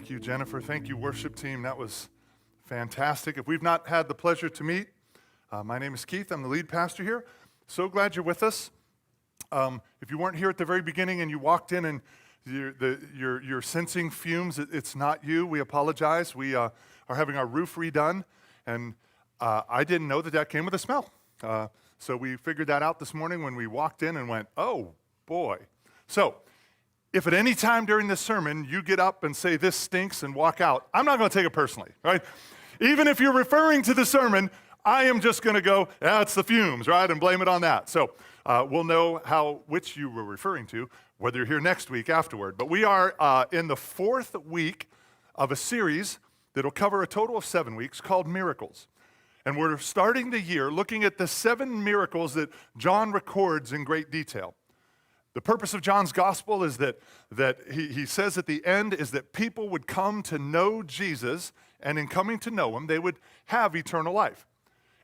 Thank you, Jennifer. Thank you, worship team. That was fantastic. If we've not had the pleasure to meet, my name is Keith. I'm the lead pastor here. So glad you're with us. If you weren't here at the very beginning and you walked in and you're sensing fumes, it's not you. We apologize. We are having our roof redone, and I didn't know that came with a smell. So we figured that out this morning when we walked in and went, oh, boy. So if at any time during this sermon you get up and say this stinks and walk out, I'm not going to take it personally, right? Even if you're referring to the sermon, I am just going to go, it's the fumes, right, and blame it on that. So we'll know which you were referring to, whether you're here next week afterward. But we are in the fourth week of a series that will cover a total of 7 weeks called Miracles. And we're starting the year looking at the 7 miracles that John records in great detail. The purpose of John's gospel is that he says at the end is that people would come to know Jesus, and in coming to know him, they would have eternal life.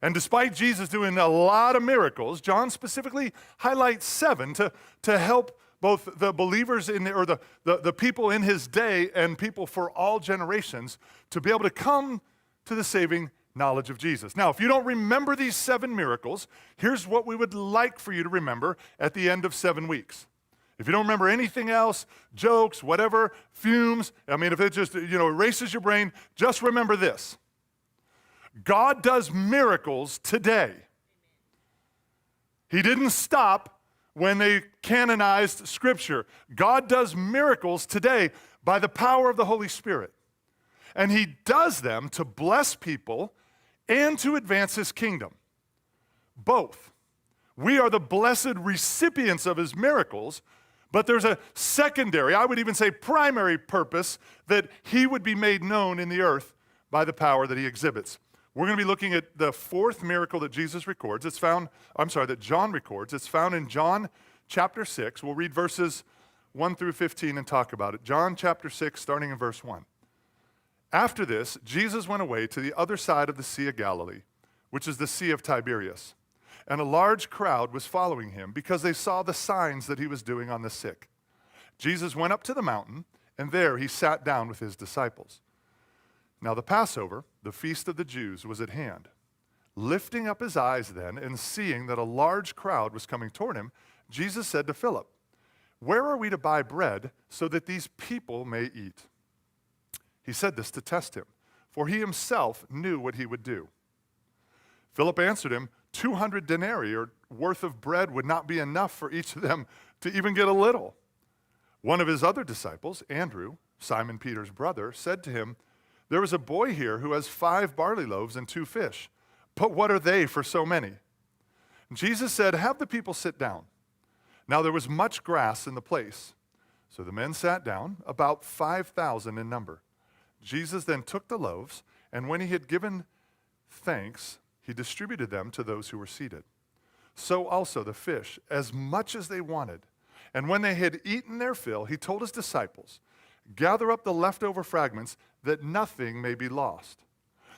And despite Jesus doing a lot of miracles, John specifically highlights 7 to help both the believers the people in his day and people for all generations to be able to come to the saving knowledge of Jesus. Now, if you don't remember these 7 miracles, here's what we would like for you to remember at the end of 7 weeks. If you don't remember anything else, jokes, whatever, fumes, if it just, erases your brain, just remember this. God does miracles today. He didn't stop when they canonized Scripture. God does miracles today by the power of the Holy Spirit. And he does them to bless people and to advance his kingdom. Both. We are the blessed recipients of his miracles, but there's a secondary, I would even say primary purpose, that he would be made known in the earth by the power that he exhibits. We're going to be looking at the 4th miracle that Jesus records. That John records. It's found in John chapter 6. We'll read verses 1 through 15 and talk about it. John chapter 6, starting in verse 1. After this, Jesus went away to the other side of the Sea of Galilee, which is the Sea of Tiberias. And a large crowd was following him because they saw the signs that he was doing on the sick. Jesus went up to the mountain, and there he sat down with his disciples. Now the Passover, the feast of the Jews, was at hand. Lifting up his eyes then, and seeing that a large crowd was coming toward him, Jesus said to Philip, "Where are we to buy bread so that these people may eat?" He said this to test him, for he himself knew what he would do. Philip answered him, 200 denarii worth of bread would not be enough for each of them to even get a little. One of his other disciples, Andrew, Simon Peter's brother, said to him, "There is a boy here who has 5 barley loaves and 2 fish, but what are they for so many?" Jesus said, "Have the people sit down." Now there was much grass in the place. So the men sat down, about 5,000 in number. Jesus then took the loaves, and when he had given thanks, he distributed them to those who were seated. So also the fish, as much as they wanted. And when they had eaten their fill, he told his disciples, "Gather up the leftover fragments, that nothing may be lost."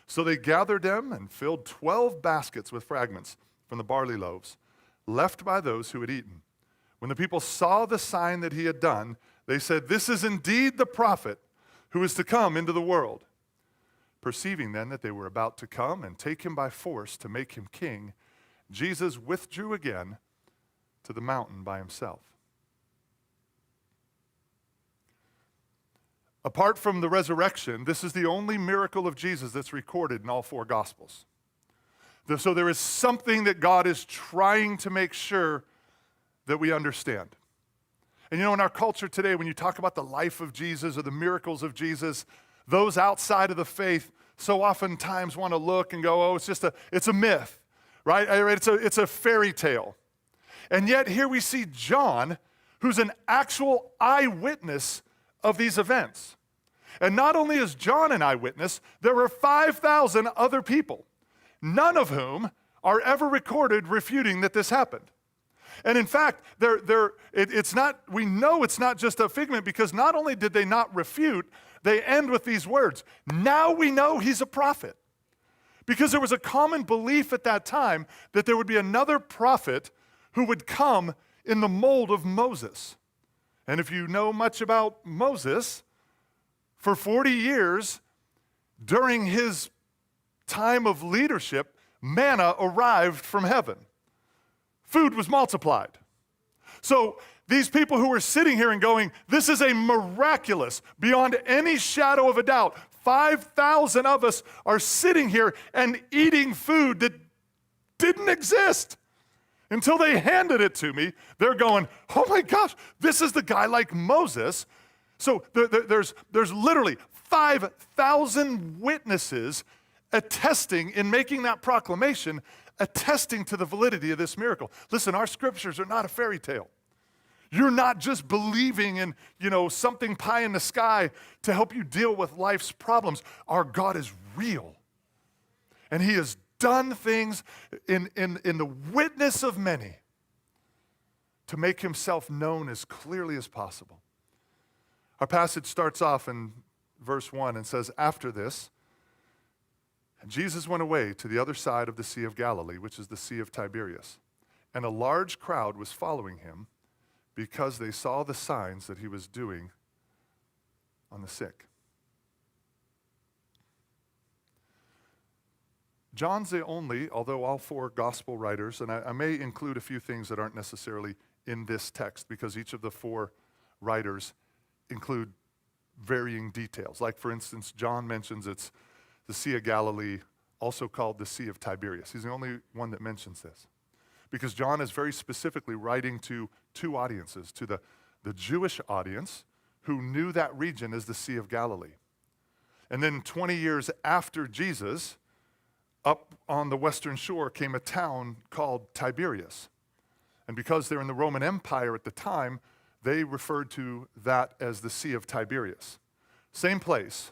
So they gathered them and filled 12 baskets with fragments from the barley loaves, left by those who had eaten. When the people saw the sign that he had done, they said, "This is indeed the prophet who is to come into the world." Perceiving then that they were about to come and take him by force to make him king, Jesus withdrew again to the mountain by himself. Apart from the resurrection, this is the only miracle of Jesus that's recorded in all 4 Gospels. So there is something that God is trying to make sure that we understand. And in our culture today, when you talk about the life of Jesus or the miracles of Jesus, those outside of the faith so oftentimes want to look and go, oh, it's a myth, right? It's a fairy tale. And yet here we see John, who's an actual eyewitness of these events. And not only is John an eyewitness, there were 5,000 other people, none of whom are ever recorded refuting that this happened. And in fact, we know it's not just a figment, because not only did they not refute, they end with these words, "Now we know he's a prophet." Because there was a common belief at that time that there would be another prophet who would come in the mold of Moses. And if you know much about Moses, For 40 years, during his time of leadership, manna arrived from heaven. Food was multiplied. So these people who were sitting here and going, this is a miraculous, beyond any shadow of a doubt. 5,000 of us are sitting here and eating food that didn't exist. Until they handed it to me, they're going, oh my gosh, this is the guy like Moses. So there's literally 5,000 witnesses attesting in making that proclamation, attesting to the validity of this miracle. Listen, our scriptures are not a fairy tale. You're not just believing in, something pie in the sky to help you deal with life's problems. Our God is real. And he has done things in the witness of many to make himself known as clearly as possible. Our passage starts off in verse 1 and says, after this, Jesus went away to the other side of the Sea of Galilee, which is the Sea of Tiberias. And a large crowd was following him because they saw the signs that he was doing on the sick. John's the only, although all four gospel writers, and I may include a few things that aren't necessarily in this text because each of the four writers include varying details. Like, for instance, John mentions it's the Sea of Galilee, also called the Sea of Tiberias. He's the only one that mentions this because John is very specifically writing to two audiences, to the Jewish audience who knew that region as the Sea of Galilee. And then 20 years after Jesus, up on the western shore came a town called Tiberias. And because they're in the Roman Empire at the time, they referred to that as the Sea of Tiberias. Same place,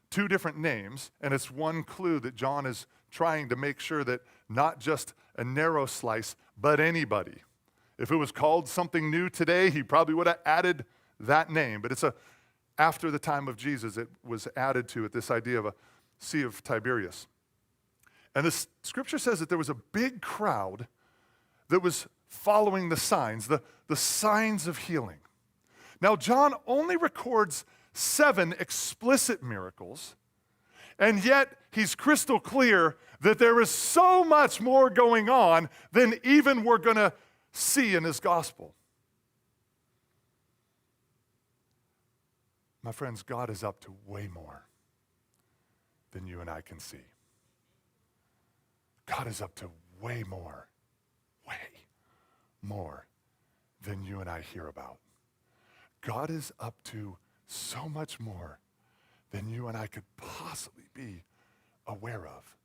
two different names, and it's one clue that John is trying to make sure that not just a narrow slice, but anybody. If it was called something new today, he probably would have added that name. But it's after the time of Jesus, it was added to it, this idea of a Sea of Tiberias. And the scripture says that there was a big crowd that was following the signs, the signs of healing. Now, John only records 7 explicit miracles, and yet he's crystal clear that there is so much more going on than even we're going to see in his gospel. My friends, God is up to way more than you and I can see. God is up to way more than you and I hear about. God is up to so much more than you and I could possibly be aware of.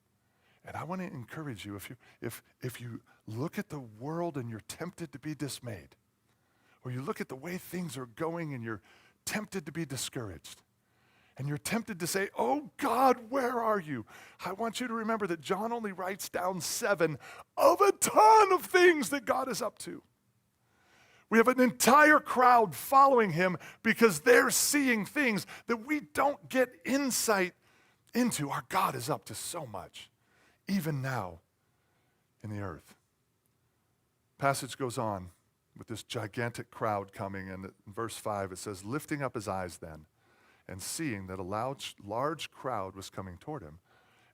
And I want to encourage you, if you look at the world and you're tempted to be dismayed, or you look at the way things are going and you're tempted to be discouraged, and you're tempted to say, oh God, where are you? I want you to remember that John only writes down 7 of a ton of things that God is up to. We have an entire crowd following him because they're seeing things that we don't get insight into. Our God is up to so much, even now in the earth. Passage goes on with this gigantic crowd coming, and in verse 5 it says, lifting up his eyes then, and seeing that a large crowd was coming toward him,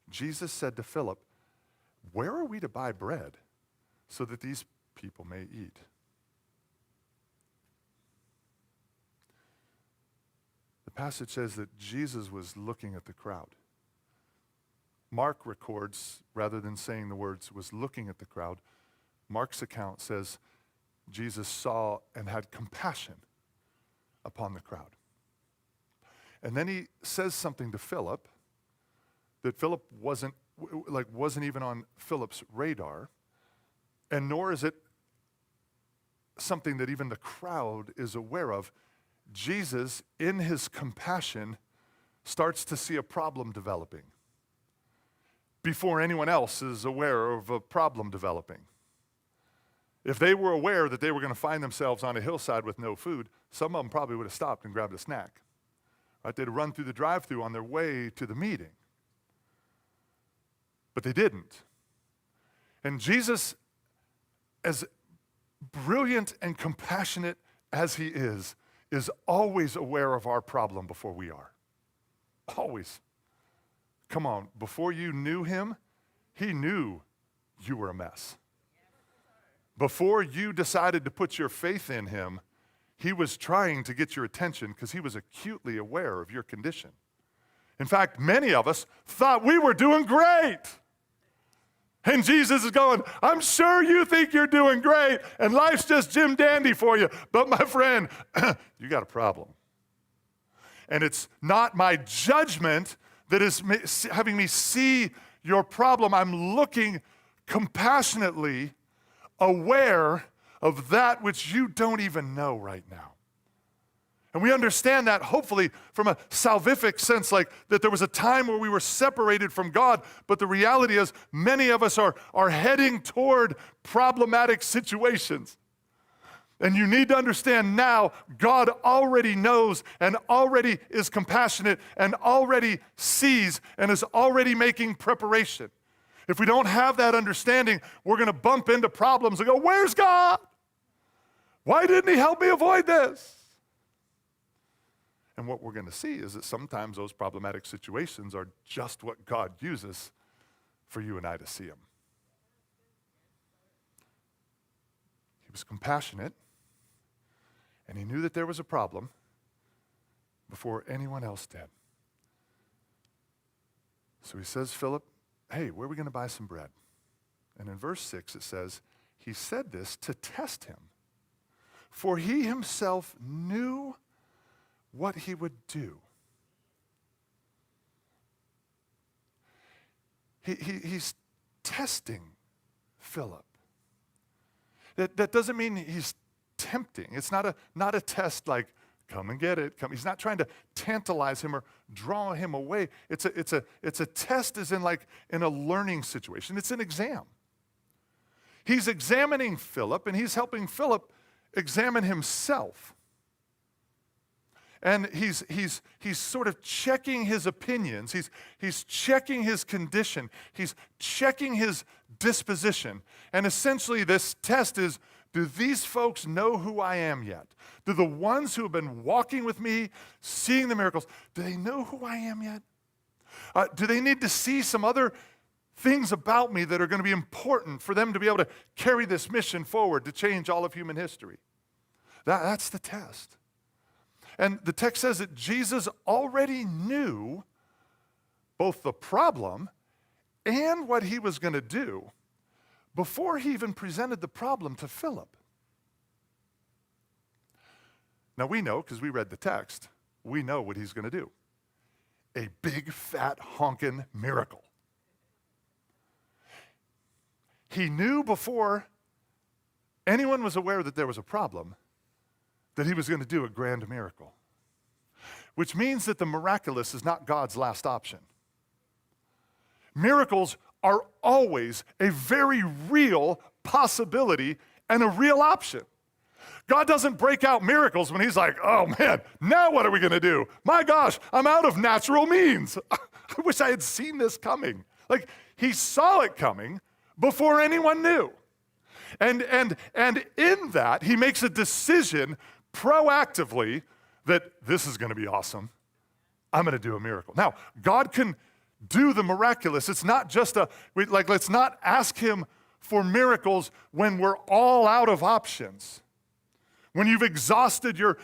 Jesus said to Philip, where are we to buy bread so that these people may eat? The passage says that Jesus was looking at the crowd. Mark records, rather than saying the words, was looking at the crowd, Mark's account says Jesus saw and had compassion upon the crowd. And then he says something to Philip that Philip wasn't even on Philip's radar, and nor is it something that even the crowd is aware of. Jesus, in his compassion, starts to see a problem developing before anyone else is aware of a problem developing. If they were aware that they were going to find themselves on a hillside with no food, some of them probably would have stopped and grabbed a snack. Right? They'd run through the drive-thru on their way to the meeting. But they didn't. And Jesus, as brilliant and compassionate as he is always aware of our problem before we are. Always. Come on, before you knew him, he knew you were a mess. Before you decided to put your faith in him, he was trying to get your attention because he was acutely aware of your condition. In fact, many of us thought we were doing great. And Jesus is going, I'm sure you think you're doing great, and life's just Jim Dandy for you. But my friend, you got a problem. And it's not my judgment that is having me see your problem. I'm looking compassionately aware of that which you don't even know right now. And we understand that hopefully from a salvific sense, like that there was a time where we were separated from God, but the reality is many of us are heading toward problematic situations. And you need to understand now, God already knows and already is compassionate and already sees and is already making preparation. If we don't have that understanding, we're going to bump into problems and go, where's God? Why didn't he help me avoid this? And what we're going to see is that sometimes those problematic situations are just what God uses for you and I to see him. He was compassionate, and he knew that there was a problem before anyone else did. So he says, Philip, hey, where are we going to buy some bread? And in verse 6 it says, he said this to test him, for he himself knew what he would do. He's testing Philip. That doesn't mean he's tempting. It's not a test like, come and get it. He's not trying to tantalize him or draw him away. It's a test as in like in a learning situation. It's an exam. He's examining Philip, and he's helping Philip examine himself. And he's sort of checking his opinions. He's checking his condition. He's checking his disposition. And essentially this test is, do these folks know who I am yet? Do the ones who have been walking with me, seeing the miracles, do they know who I am yet? Do they need to see some other things about me that are going to be important for them to be able to carry this mission forward to change all of human history? That's the test. And the text says that Jesus already knew both the problem and what he was going to do before he even presented the problem to Philip. Now we know, because we read the text, we know what he's going to do. A big, fat, honkin' miracle. He knew before anyone was aware that there was a problem that he was going to do a grand miracle, which means that the miraculous is not God's last option. Miracles are always a very real possibility and a real option. God doesn't break out miracles when he's like, oh man, now what are we going to do? My gosh, I'm out of natural means. I wish I had seen this coming. Like, he saw it coming before anyone knew. And in that, he makes a decision proactively that this is going to be awesome. I'm going to do a miracle. Now, God can do the miraculous. It's not just let's not ask him for miracles when we're all out of options. When you've exhausted your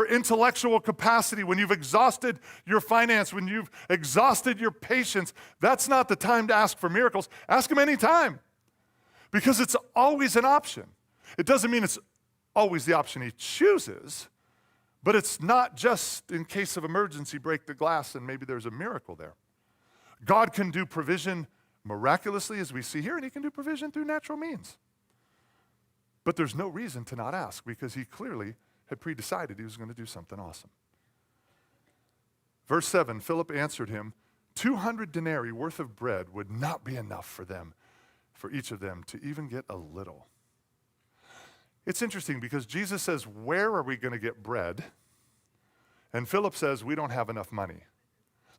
intellectual capacity, when you've exhausted your finance, when you've exhausted your patience, that's not the time to ask for miracles. Ask him anytime, because it's always an option. It doesn't mean it's always the option he chooses, but it's not just in case of emergency, break the glass and maybe there's a miracle there. God can do provision miraculously, as we see here, and he can do provision through natural means. But there's no reason to not ask, because he clearly had pre-decided he was going to do something awesome. Verse 7, Philip answered him, 200 denarii worth of bread would not be enough for them, for each of them to even get a little. It's interesting because Jesus says, where are we going to get bread? And Philip says, we don't have enough money.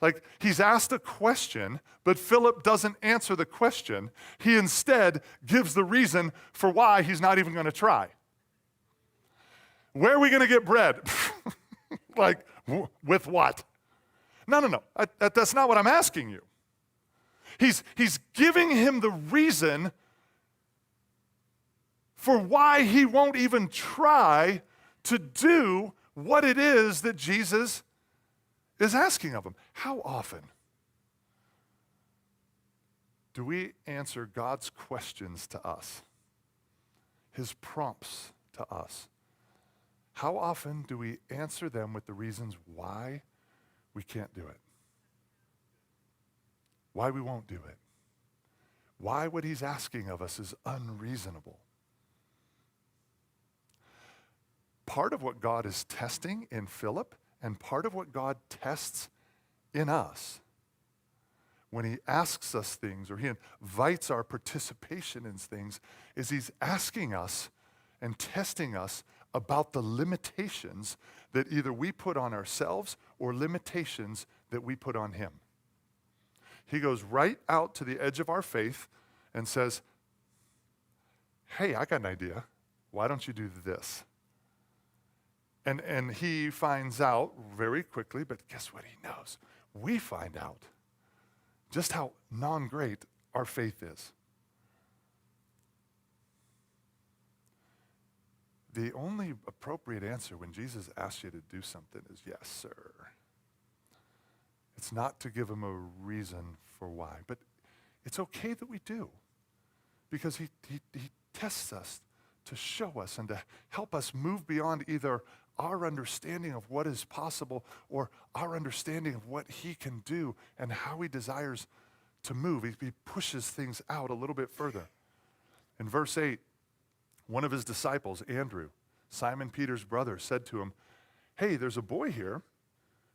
Like, he's asked a question, but Philip doesn't answer the question. He instead gives the reason for why he's not even going to try. Where are we going to get bread? Like, with what? No. That's not what I'm asking you. He's giving him the reason for why he won't even try to do what it is that Jesus is asking of him. How often do we answer God's questions to us, his prompts to us? How often do we answer them with the reasons why we can't do it? Why we won't do it? Why what he's asking of us is unreasonable? Part of what God is testing in Philip and part of what God tests in us when he asks us things or he invites our participation in things is he's asking us and testing us about the limitations that either we put on ourselves or limitations that we put on him. He goes right out to the edge of our faith and says, hey, I got an idea. Why don't you do this? And he finds out very quickly, but guess what he knows? We find out just how non-great our faith is. The only appropriate answer when Jesus asks you to do something is yes, sir. It's not to give him a reason for why, but it's okay that we do because he tests us to show us and to help us move beyond either our understanding of what is possible or our understanding of what he can do and how he desires to move. He pushes things out a little bit further. In verse 8, one of his disciples, Andrew, Simon Peter's brother, said to him, hey, there's a boy here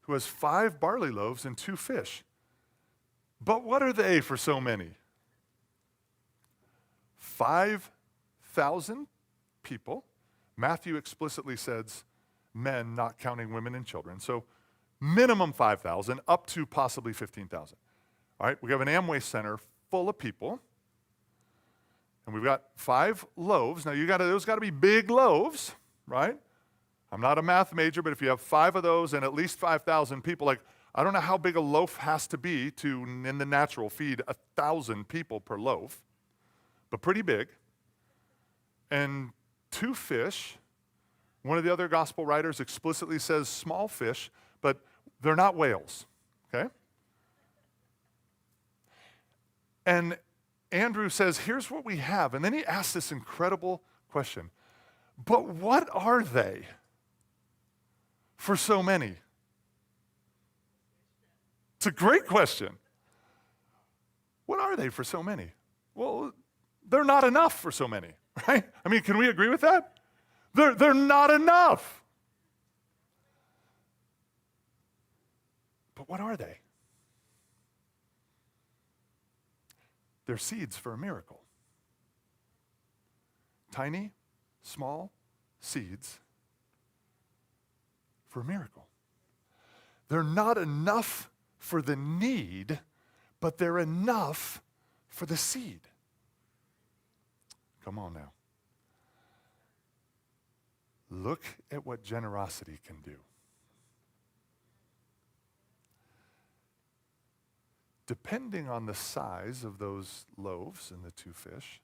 who has 5 barley loaves and 2 fish. But what are they for so many? 5,000 people. Matthew explicitly says men, not counting women and children. So minimum 5,000, up to possibly 15,000. All right, we have an Amway Center full of people. And we've got 5 loaves. Now, those got to be big loaves, right? I'm not a math major, but if you have 5 of those and at least 5,000 people, like, I don't know how big a loaf has to be to, in the natural, feed 1,000 people per loaf, but pretty big. And 2 fish. One of the other gospel writers explicitly says small fish, but they're not whales, okay? And Andrew says, here's what we have. And then he asks this incredible question. But what are they for so many? It's a great question. What are they for so many? Well, they're not enough for so many, right? I mean, can we agree with that? They're not enough. But what are they? They're seeds for a miracle. Tiny, small seeds for a miracle. They're not enough for the need, but they're enough for the seed. Come on now. Look at what generosity can do. Depending on the size of those loaves and the 2 fish,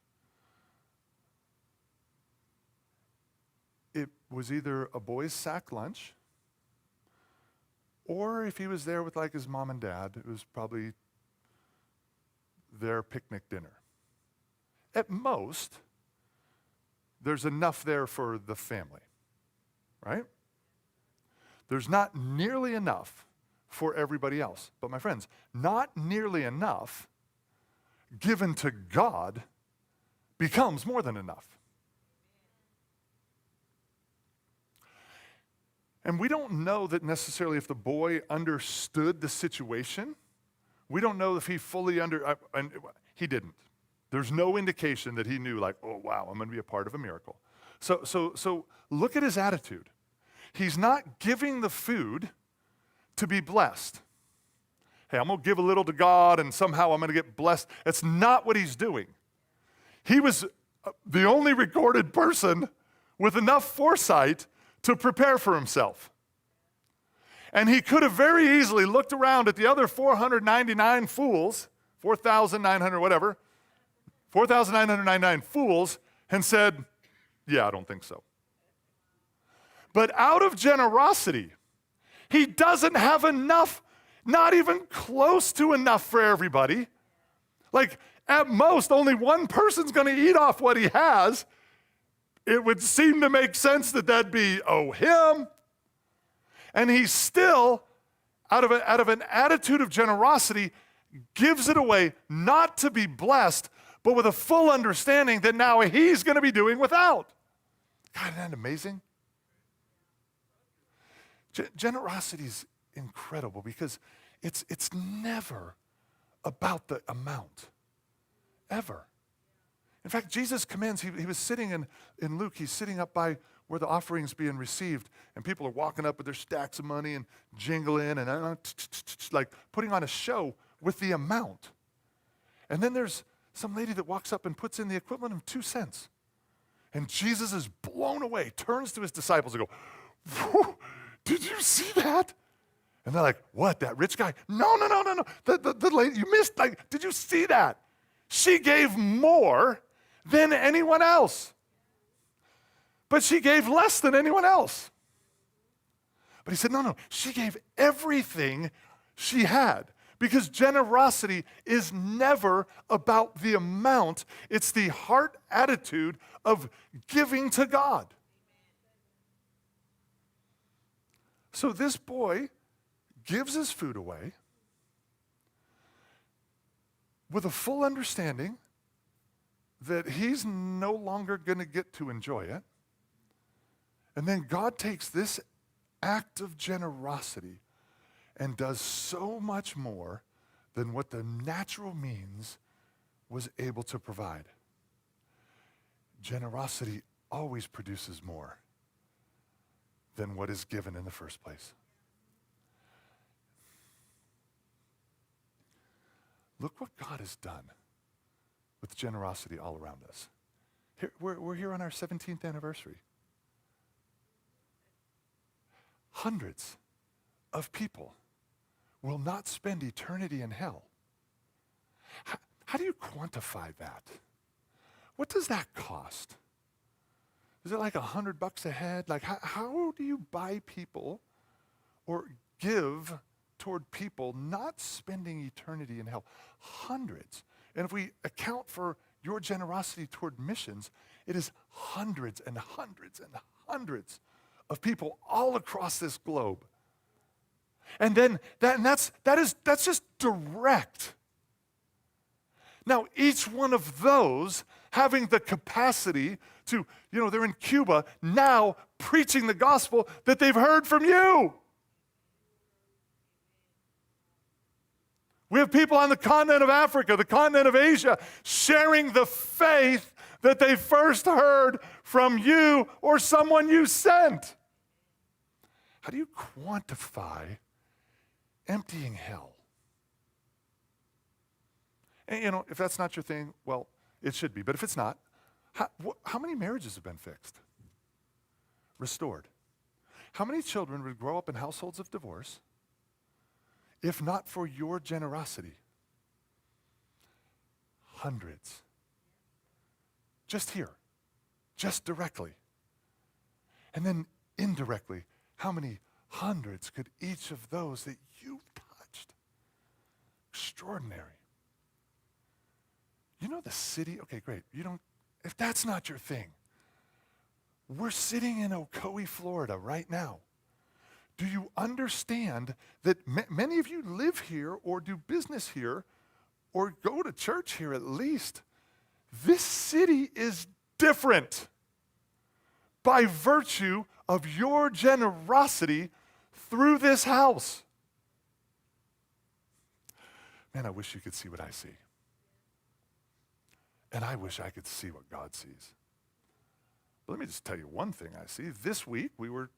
it was either a boy's sack lunch, or if he was there with like his mom and dad, it was probably their picnic dinner. At most, there's enough there for the family, right? There's not nearly enough for everybody else. But my friends, not nearly enough given to God becomes more than enough. And we don't know that necessarily if the boy understood the situation. We don't know if he fully and he didn't. There's no indication that he knew like, oh wow, I'm going to be a part of a miracle. So look at his attitude. He's not giving the food to be blessed. Hey, I'm going to give a little to God and somehow I'm going to get blessed. That's not what he's doing. He was the only recorded person with enough foresight to prepare for himself. And he could have very easily looked around at the other 499 fools, 4,900 whatever, 4,999 fools, and said, yeah, I don't think so. But out of generosity, he doesn't have enough, not even close to enough for everybody. Like, at most, only one person's going to eat off what he has. It would seem to make sense that that'd be, him. And he still, out of an attitude of generosity, gives it away, not to be blessed, but with a full understanding that now he's going to be doing without. God, isn't that amazing? Generosity is incredible because it's never about the amount, ever. In fact, Jesus commands, he was sitting in Luke, he's sitting up by where the offering's being received, and people are walking up with their stacks of money and jingling and like putting on a show with the amount. And then there's some lady that walks up and puts in the equivalent of 2 cents. And Jesus is blown away, turns to his disciples and goes, did you see that? And they're like, what, that rich guy? No. The lady, you missed, like, did you see that? She gave more than anyone else. But she gave less than anyone else. But he said, no, she gave everything she had. Because generosity is never about the amount. It's the heart attitude of giving to God. So this boy gives his food away with a full understanding that he's no longer going to get to enjoy it. And then God takes this act of generosity and does so much more than what the natural means was able to provide. Generosity always produces more than what is given in the first place. Look what God has done with generosity all around us. We're here on our 17th anniversary. Hundreds of people will not spend eternity in hell. How do you quantify that? What does that cost? Is it like $100 a head? Like, how do you buy people or give toward people not spending eternity in hell? Hundreds. And if we account for your generosity toward missions, it is hundreds and hundreds and hundreds of people all across this globe. And then that's just direct. Now, each one of those having the capacity to, they're in Cuba now preaching the gospel that they've heard from you. We have people on the continent of Africa, the continent of Asia, sharing the faith that they first heard from you or someone you sent. How do you quantify emptying hell? And if that's not your thing, well, it should be. But if it's not, how many marriages have been fixed? Restored? How many children would grow up in households of divorce if not for your generosity? Hundreds. Just here. Just directly. And then indirectly, how many hundreds could each of those that you've touched? Extraordinary. The city, okay, great. If that's not your thing, we're sitting in Ocoee, Florida right now. Do you understand that many of you live here or do business here or go to church here at least? This city is different by virtue of your generosity through this house. Man, I wish you could see what I see. And I wish I could see what God sees. But let me just tell you one thing I see. This week, we were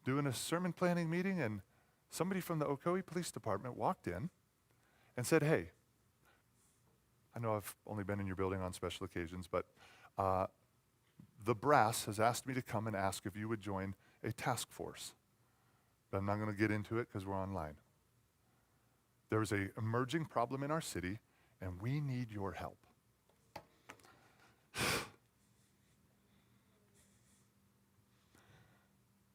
doing a sermon planning meeting, and somebody from the Ocoee Police Department walked in and said, hey, I know I've only been in your building on special occasions, but the brass has asked me to come and ask if you would join a task force but I'm not going to get into it because we're online. There is an emerging problem in our city, and we need your help.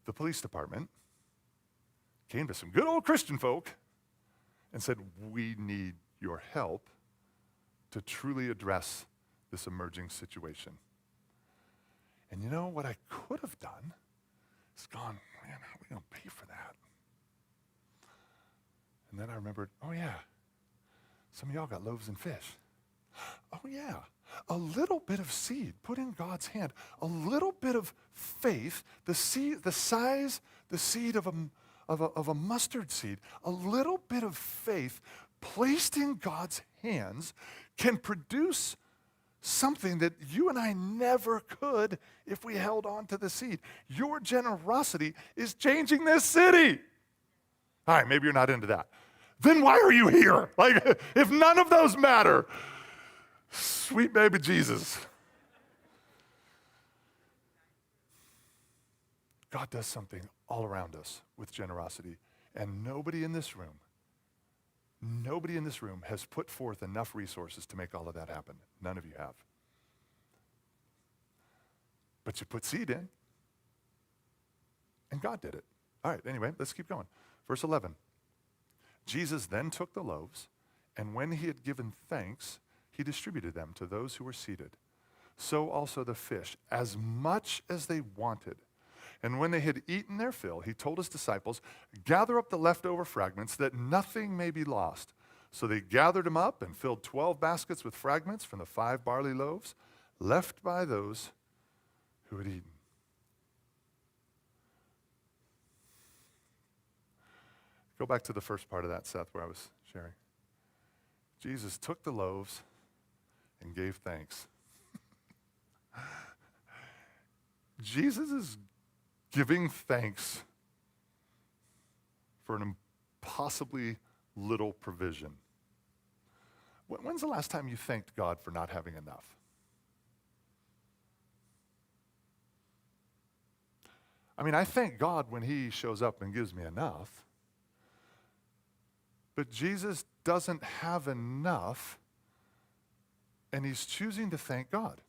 The police department came to some good old Christian folk and said, we need your help to truly address this emerging situation. And you know what I could have done is gone, man, how are we going to pay for that? And then I remembered, oh yeah, some of y'all got loaves and fish. Oh yeah, a little bit of seed put in God's hand, a little bit of faith, the seed of a mustard seed, a little bit of faith placed in God's hands can produce something that you and I never could if we held on to the seed. Your generosity is changing this city. All right, maybe you're not into that. Then why are you here? Like, if none of those matter, sweet baby Jesus. God does something all around us with generosity, and nobody in this room has put forth enough resources to make all of that happen. None of you have. But you put seed in, and God did it. All right, anyway, let's keep going. Verse 11. Jesus then took the loaves, and when he had given thanks, he distributed them to those who were seated. So also the fish, as much as they wanted. And when they had eaten their fill, he told his disciples, gather up the leftover fragments that nothing may be lost. So they gathered them up and filled 12 baskets with fragments from the 5 barley loaves left by those who had eaten. Go back to the first part of that, Seth, where I was sharing. Jesus took the loaves and gave thanks. Jesus is giving thanks for an impossibly little provision. When's the last time you thanked God for not having enough? I mean, I thank God when he shows up and gives me enough. But Jesus doesn't have enough, and he's choosing to thank God.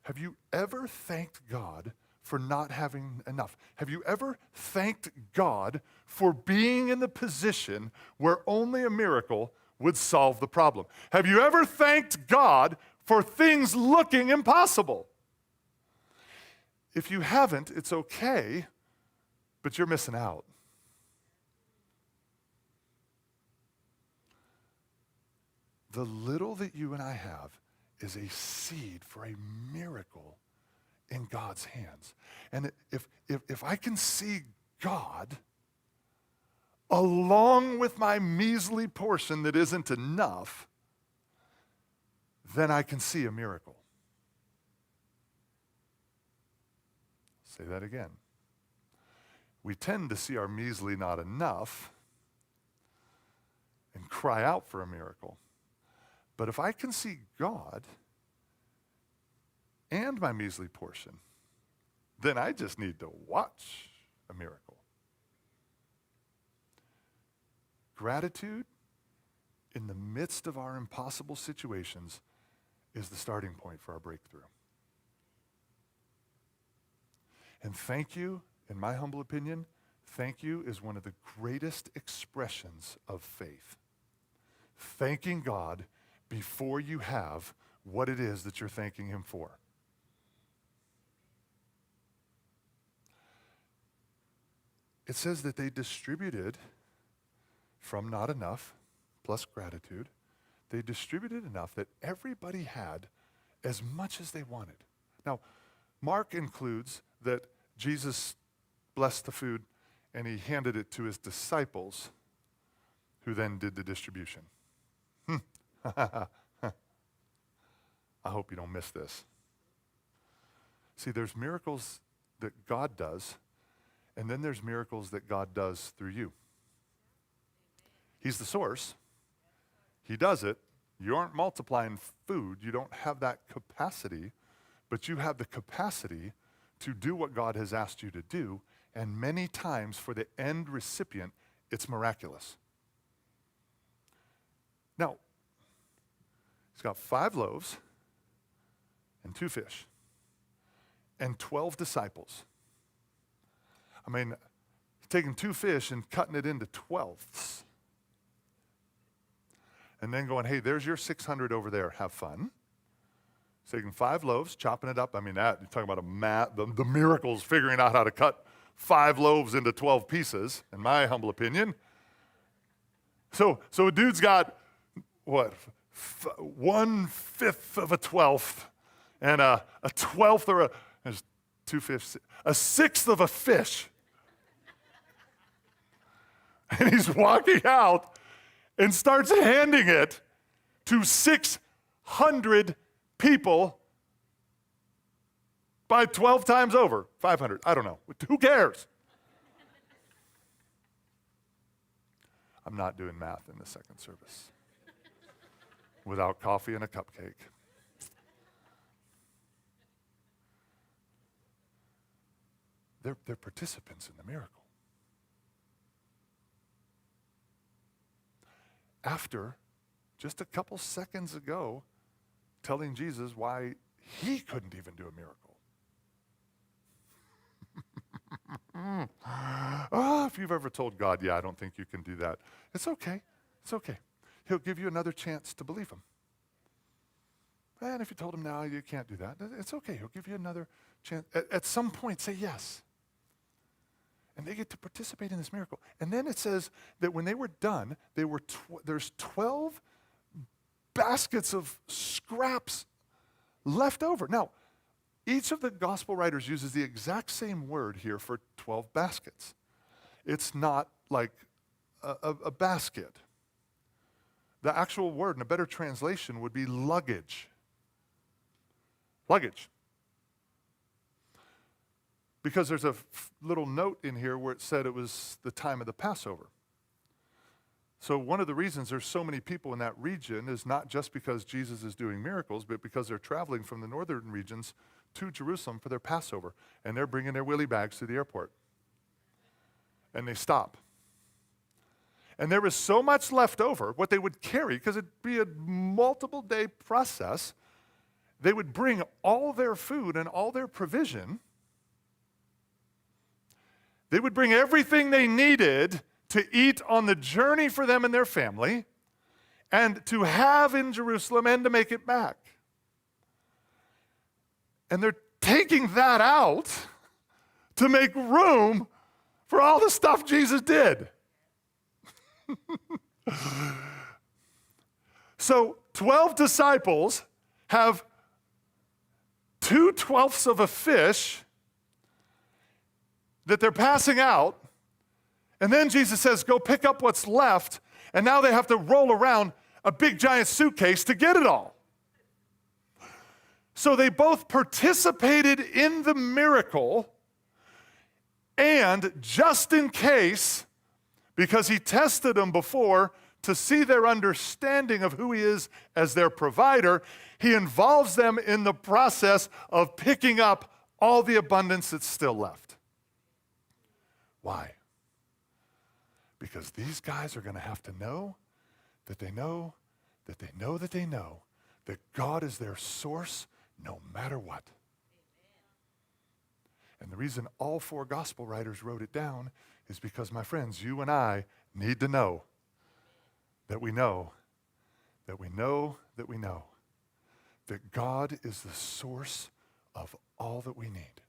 Have you ever thanked God for not having enough? Have you ever thanked God for being in the position where only a miracle would solve the problem? Have you ever thanked God for things looking impossible? If you haven't, it's okay, but you're missing out. The little that you and I have is a seed for a miracle in God's hands. And if I can see God along with my measly portion that isn't enough, then I can see a miracle. Say that again. We tend to see our measly not enough and cry out for a miracle. But if I can see God and my measly portion, then I just need to watch a miracle. Gratitude in the midst of our impossible situations is the starting point for our breakthrough. And thank you, in my humble opinion, thank you is one of the greatest expressions of faith. Thanking God before you have what it is that you're thanking him for. It says that they distributed from not enough, plus gratitude, they distributed enough that everybody had as much as they wanted. Now, Mark includes that Jesus blessed the food and he handed it to his disciples, who then did the distribution. I hope you don't miss this. See, there's miracles that God does, and then there's miracles that God does through you. He's the source. He does it. You aren't multiplying food. You don't have that capacity, but you have the capacity to do what God has asked you to do, And many times for the end recipient, it's miraculous. Now, he's got 5 loaves and 2 fish and 12 disciples. I mean, taking 2 fish and cutting it into 12ths. And then going, hey, there's your 600 over there. Have fun. So taking 5 loaves, chopping it up. I mean, you're talking about the miracles, figuring out how to cut 5 loaves into 12 pieces, in my humble opinion. So a dude's got, what, 1/5 of a 12th, and a 12th or there's 2 fish, a 1/6 of a fish. And he's walking out and starts handing it to 600 people by 12 times over. 500, I don't know. Who cares? I'm not doing math in the second service without coffee and a cupcake. They're participants in the miracle. After just a couple seconds ago telling Jesus why he couldn't even do a miracle. If you've ever told God, yeah, I don't think you can do that, it's okay. It's okay. He'll give you another chance to believe him. And if you told him, no, you can't do that, it's okay. He'll give you another chance. At some point, say yes. And they get to participate in this miracle. And then it says that when they were done, there's 12 baskets of scraps left over. Now, each of the gospel writers uses the exact same word here for 12 baskets. It's not like a basket. The actual word in a better translation would be luggage. Luggage. Because there's a little note in here where it said it was the time of the Passover. So one of the reasons there's so many people in that region is not just because Jesus is doing miracles, but because they're traveling from the northern regions to Jerusalem for their Passover. And they're bringing their willy bags to the airport. And they stop. And there was so much left over, what they would carry, because it'd be a multiple day process, they would bring all their food and all their provision. They would bring everything they needed to eat on the journey for them and their family, and to have in Jerusalem and to make it back. And they're taking that out to make room for all the stuff Jesus did. So 12 disciples have 2/12 of a fish that they're passing out, and then Jesus says, go pick up what's left, and now they have to roll around a big giant suitcase to get it all. So they both participated in the miracle, and just in case, because he tested them before to see their understanding of who he is as their provider, he involves them in the process of picking up all the abundance that's still left. Why? Because these guys are going to have to know that they know that they know that they know that God is their source no matter what. And the reason all 4 gospel writers wrote it down is because, my friends, you and I need to know that we know that we know that we know that God is the source of all that we need.